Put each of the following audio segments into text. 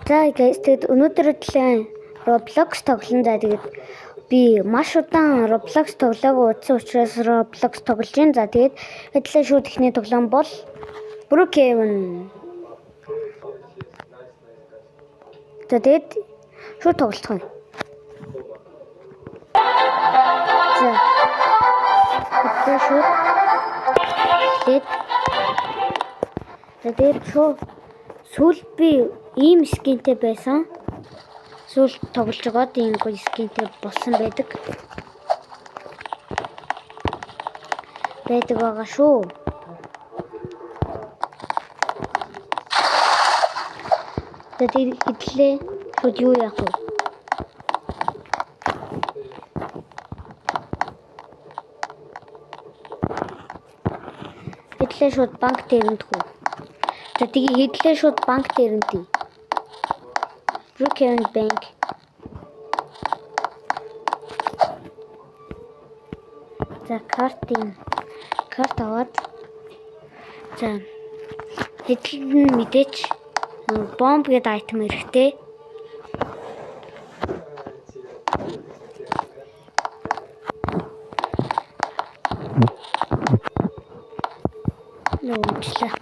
За guys, тэгэд өнөөдөр Roblox тоглоно. За тэгэд би маш удаан Roblox тоглоагүй утсан учраас Roblox тоглож байна. За тэгэд хэдлээ шууд ихний тоглоом бол Brookhaven. За тэгэд шууд тоглох юм. За хэдлээ шууд тэгээд шууд сүүл би ийм скинтэй байсан. Сүүл тоглож байгаад ийм гоё скинтэй болсон байдаг байгаа шүү. Тэгээд хэдлээ шууд юу яах вэ? Хэдлээ шууд банк дээрэнтэх үү? За тэгээ хэдлээ шууд банк дээрэнтий. Brookhaven Bank. За карт аваад за хэдлэн мэдээч бомб гэдэг айтем хэрэгтэй. Нуучлаа.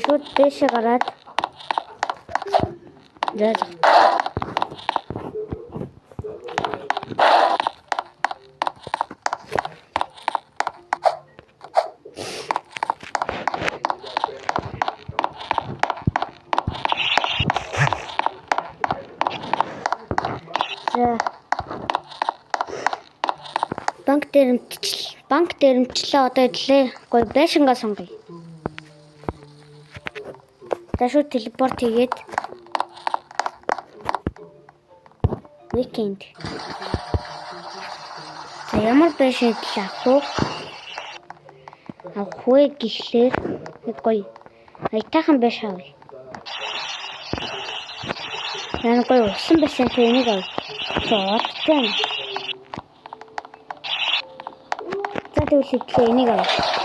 Шууд дэше гараад за банк дээрэмчлээ одоо идлээ гоё байшингаа сонгоё. Дашу телепорт хийгээд weekend. Ямар байшин авах вэ гэхлээр гоё айтайхан байшин авъя. Яна гоё усан байшин энийг авъя. Зооттой. За тэгвэл энийг авъя.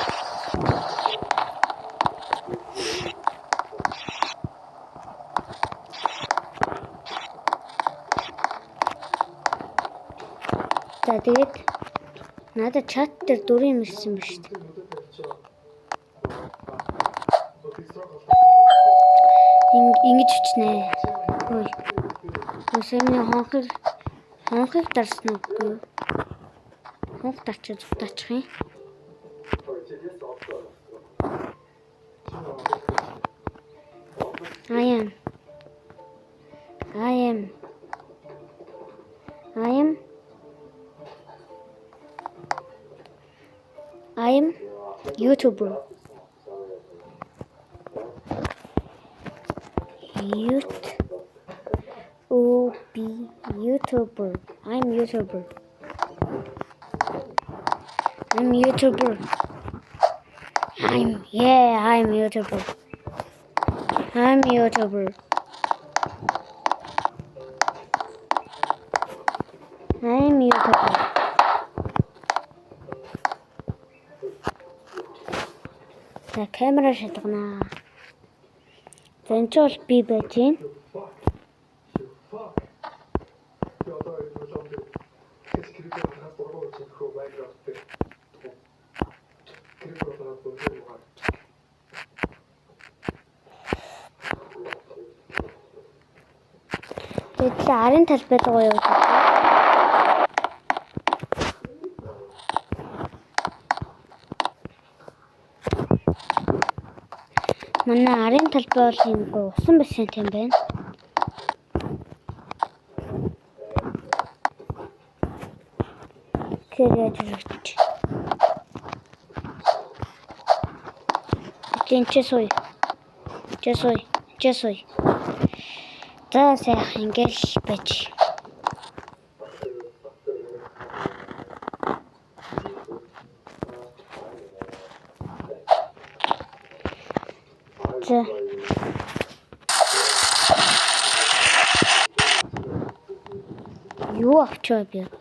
За тэгээд надад чат дээр дүрийн ирсэн ба шүү дээ. Ингэж хүчнэ. Ой. Өсөмний хонхыг дарсан уу? Хонх дарчиж зутаачих юм. I am YouTuber. YouTuber. I'm YouTuber. I'm YouTuber. I'm YouTuber. I'm YouTuber. I'm YouTuber. За камера шатгана. За энэ ч бол би байж гин. Тэгээд арын талбай руу явуулъя. Энэ арын талбай бол юм усан бассейн юм байна. Кэрэж өгч. Чесой. За сайхан ингээл байж. За. Юу авчаа би одоо.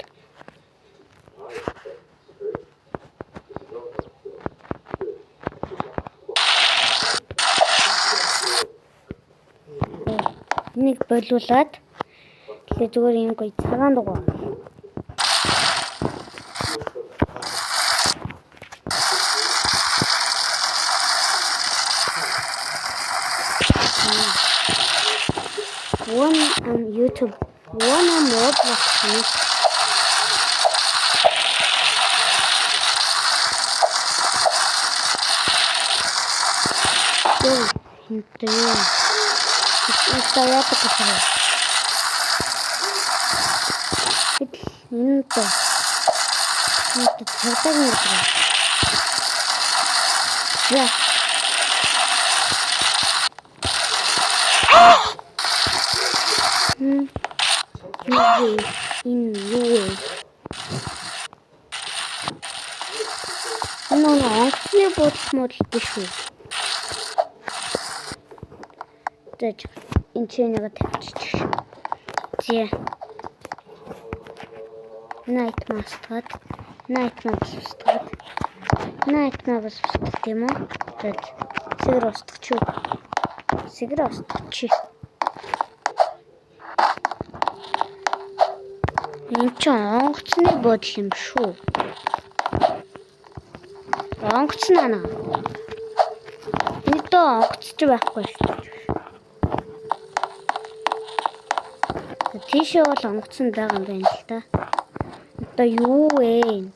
Нэг болуулаад тэгээ зүгээр юм гоё цагаан дугаа. One on YouTube, one on Roblox. Это я покажу. Это тогда не треба. Да. Ну, не будет смотреть еще. Так, ничего не готовить. Где? Night Master. Night Master ему. Так, сыгросточу. Ничего, онгоцны бодол юм шүү. Онгоцнаа. Энд онгоцч байхгүй шүү. Тийшээ бол онгоцсон байгаа юм байна л да. Одоо юу вэ энэ?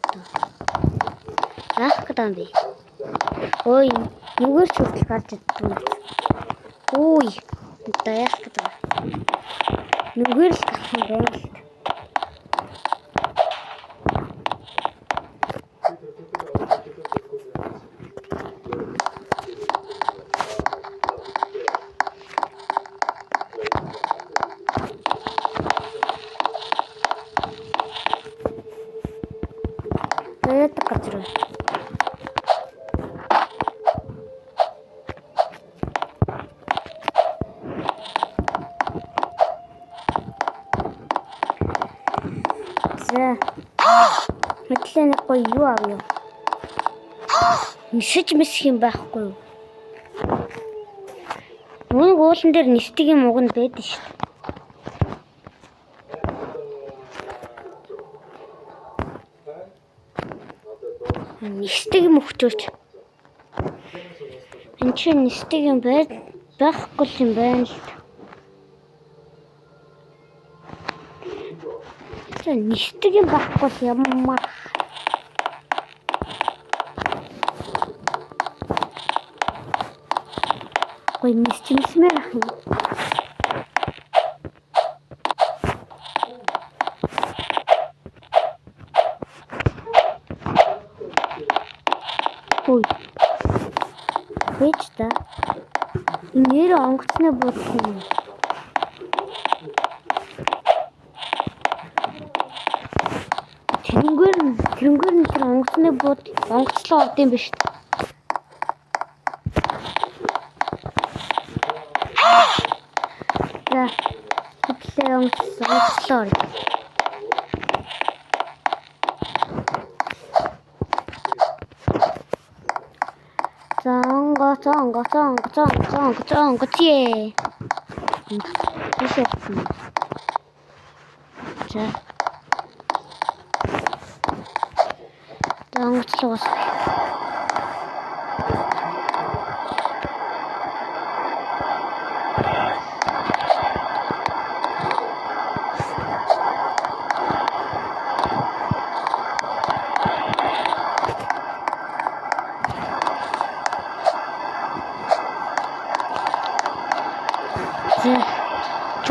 Яах гэдэг юм бэ? Ой, нүгээр ч хүртэл гарч ирдэг. Ой, одоо яах гэдэг юм? Нүгээр л гарах юм байна л. Это который. За. Мэтлэн гоё юу авъя? Нисэж мэсэх юм байхгүй юу? Нэг уулан дээр нисдэг юм уг нь байдаг шүү. Нисдэг юм өгчөөч. Энд чинь нисдэг юм байхгүй юм байна л. Нисдэг юм байхгүй ямар. Ой, нисчмээр ах юм. Ой. Вэж та. Нэр онгоцны бодол юм. Тэрнгээр нь тэр онгоцны бодол онгоцлоо орд юм биш. За. Хэтлээ онгоцлоо орд. Ангоцээ. За. Ангоцлоос.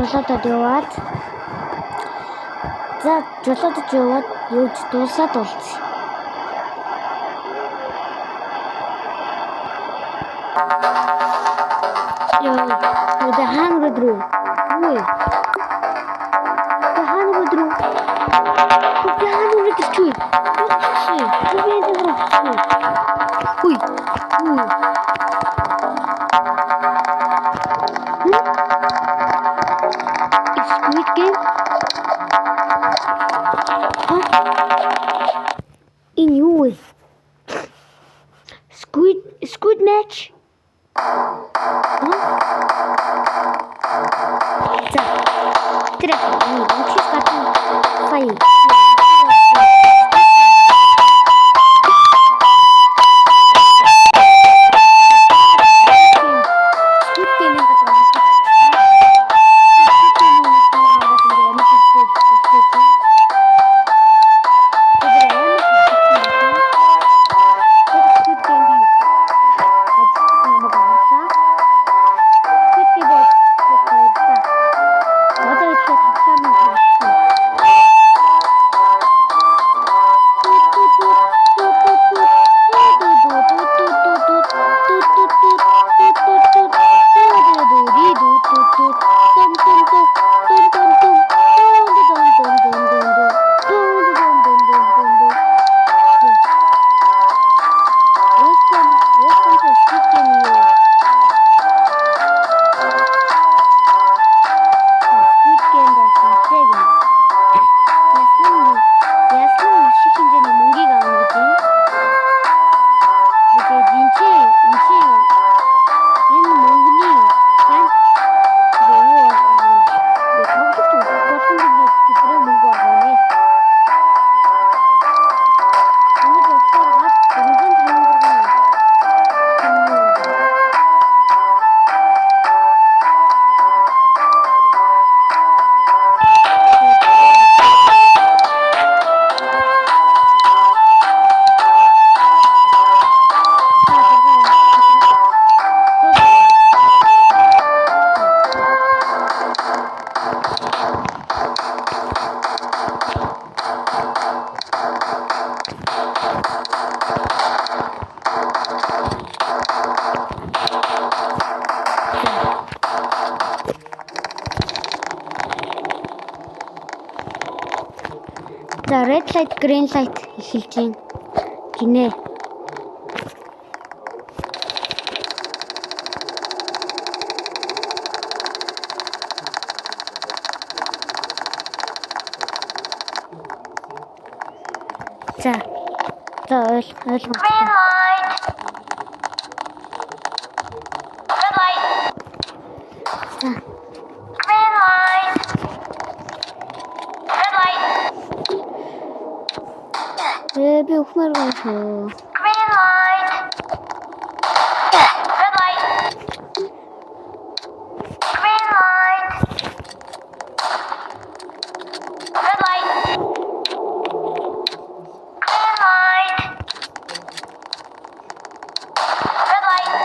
жолоодод яваад за жолоодод яваад юу дуусаад болцсон. Өөдөө хаан руу. Үй. Хаан руу. Ui. Squid Game? In you. Squid match? За. Тэр үчис гадна сая. За red light, green light эхэлж байна. Гинэ. За ойлгомжтой. Green light. Red light. За. Green light. Red light. Би ухмаар байна. Green light. Red light. Green light. Red light. Green light. Red light.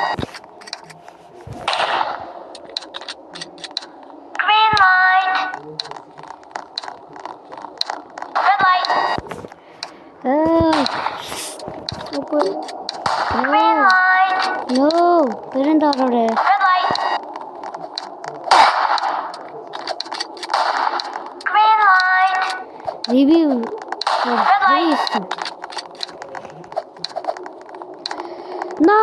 Green light. Red light. Green light. No, берэн доороо. Red light. Green light. Review. Red light. No.